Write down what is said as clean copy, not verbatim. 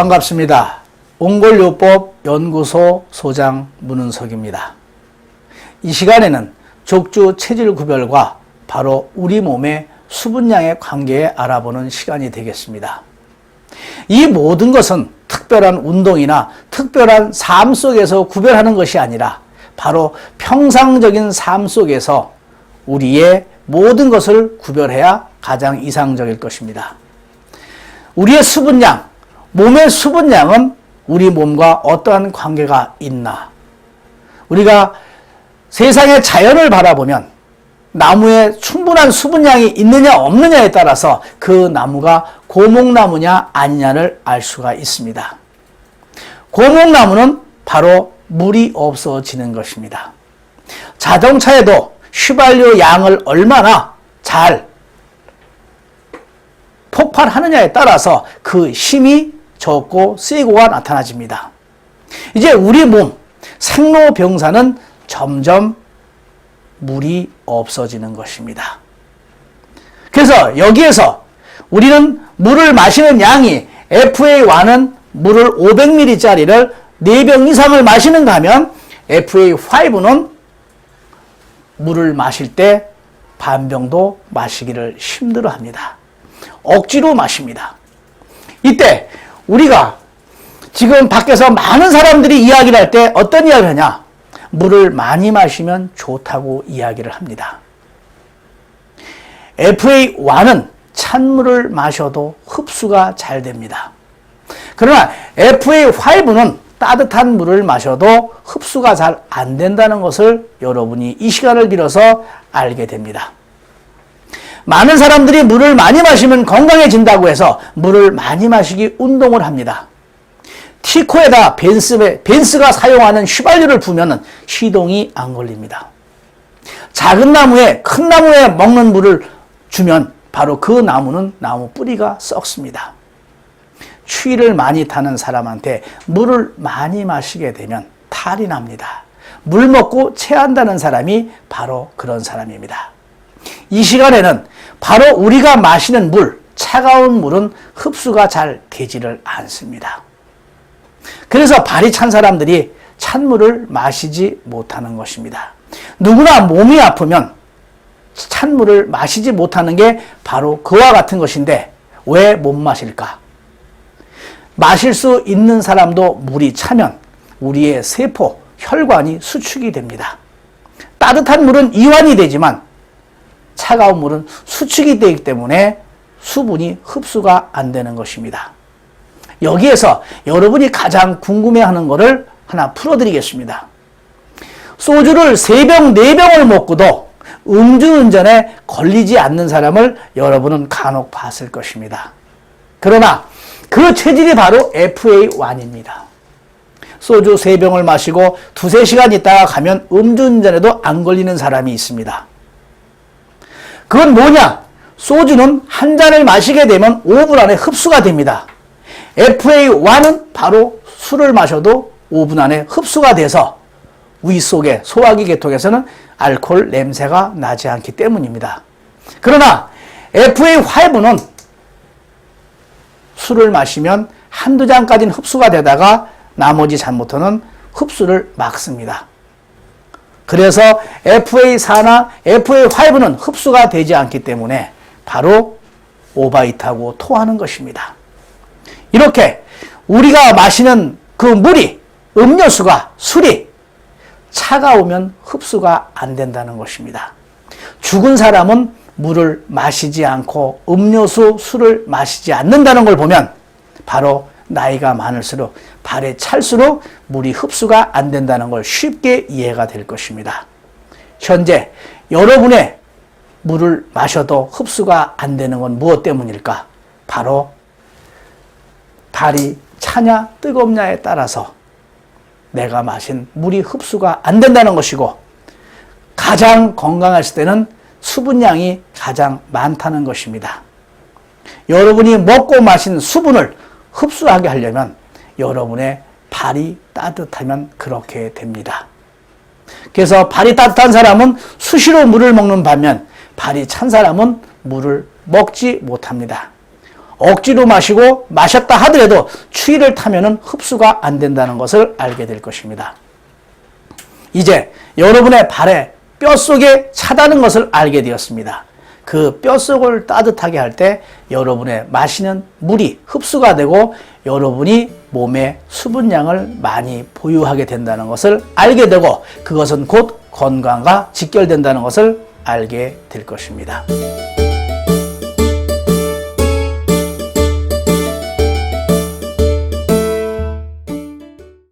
반갑습니다. 옹골요법 연구소 소장 문은석입니다. 이 시간에는 족주 체질 구별과 바로 우리 몸의 수분량의 관계에 알아보는 시간이 되겠습니다. 이 모든 것은 특별한 운동이나 특별한 삶 속에서 구별하는 것이 아니라 바로 평상적인 삶 속에서 우리의 모든 것을 구별해야 가장 이상적일 것입니다. 우리의 수분량, 몸의 수분량은 우리 몸과 어떠한 관계가 있나? 우리가 세상의 자연을 바라보면 나무에 충분한 수분량이 있느냐 없느냐에 따라서 그 나무가 고목나무냐 아니냐를 알 수가 있습니다. 고목나무는 바로 물이 없어지는 것입니다. 자동차에도 휘발유 양을 얼마나 잘 폭발하느냐에 따라서 그 힘이 적고 세고가 나타나집니다. 이제 우리 몸 생로병사는 점점 물이 없어지는 것입니다. 그래서 여기에서 우리는 물을 마시는 양이 FA1은 물을 500ml짜리를 4병 이상을 마시는가 하면 FA5는 물을 마실 때 반병도 마시기를 힘들어합니다. 억지로 마십니다. 이때 우리가 지금 밖에서 많은 사람들이 이야기를 할 때 어떤 이야기를 하냐? 물을 많이 마시면 좋다고 이야기를 합니다. FA1은 찬물을 마셔도 흡수가 잘 됩니다. 그러나 FA5는 따뜻한 물을 마셔도 흡수가 잘 안 된다는 것을 여러분이 이 시간을 빌어서 알게 됩니다. 많은 사람들이 물을 많이 마시면 건강해진다고 해서 물을 많이 마시기 운동을 합니다. 티코에다 벤스가 사용하는 휘발유를 부으면 시동이 안 걸립니다. 작은 나무에 큰 나무에 먹는 물을 주면 바로 그 나무는 나무 뿌리가 썩습니다. 추위를 많이 타는 사람한테 물을 많이 마시게 되면 탈이 납니다. 물 먹고 체한다는 사람이 바로 그런 사람입니다. 이 시간에는 바로 우리가 마시는 물, 차가운 물은 흡수가 잘 되지를 않습니다. 그래서 발이 찬 사람들이 찬물을 마시지 못하는 것입니다. 누구나 몸이 아프면 찬물을 마시지 못하는 게 바로 그와 같은 것인데 왜 못 마실까? 마실 수 있는 사람도 물이 차면 우리의 세포, 혈관이 수축이 됩니다. 따뜻한 물은 이완이 되지만 차가운 물은 수축이 되기 때문에 수분이 흡수가 안 되는 것입니다. 여기에서 여러분이 가장 궁금해하는 것을 하나 풀어드리겠습니다. 소주를 3병, 4병을 먹고도 음주운전에 걸리지 않는 사람을 여러분은 간혹 봤을 것입니다. 그러나 그 체질이 바로 FA1입니다. 소주 3병을 마시고 2-3시간 있다가 가면 음주운전에도 안 걸리는 사람이 있습니다. 그건 뭐냐? 소주는 한 잔을 마시게 되면 5분 안에 흡수가 됩니다. FA1은 바로 술을 마셔도 5분 안에 흡수가 돼서 위 속에 소화기 계통에서는 알코올 냄새가 나지 않기 때문입니다. 그러나 FA5는 술을 마시면 한두 잔까지는 흡수가 되다가 나머지 잔부터는 흡수를 막습니다. 그래서 FA4나 FA5는 흡수가 되지 않기 때문에 바로 오바이트하고 토하는 것입니다. 이렇게 우리가 마시는 그 물이, 음료수가, 술이 차가우면 흡수가 안 된다는 것입니다. 죽은 사람은 물을 마시지 않고 음료수, 술을 마시지 않는다는 걸 보면 바로 나이가 많을수록 발에 찰수록 물이 흡수가 안 된다는 걸 쉽게 이해가 될 것입니다. 현재 여러분의 물을 마셔도 흡수가 안 되는 건 무엇 때문일까? 바로 발이 차냐 뜨겁냐에 따라서 내가 마신 물이 흡수가 안 된다는 것이고 가장 건강했을 때는 수분량이 가장 많다는 것입니다. 여러분이 먹고 마신 수분을 흡수하게 하려면 여러분의 발이 따뜻하면 그렇게 됩니다. 그래서 발이 따뜻한 사람은 수시로 물을 먹는 반면 발이 찬 사람은 물을 먹지 못합니다. 억지로 마시고 마셨다 하더라도 추위를 타면은 흡수가 안 된다는 것을 알게 될 것입니다. 이제 여러분의 발에 뼛속에 차다는 것을 알게 되었습니다. 그 뼛속을 따뜻하게 할 때 여러분의 마시는 물이 흡수가 되고 여러분이 몸에 수분량을 많이 보유하게 된다는 것을 알게 되고 그것은 곧 건강과 직결된다는 것을 알게 될 것입니다.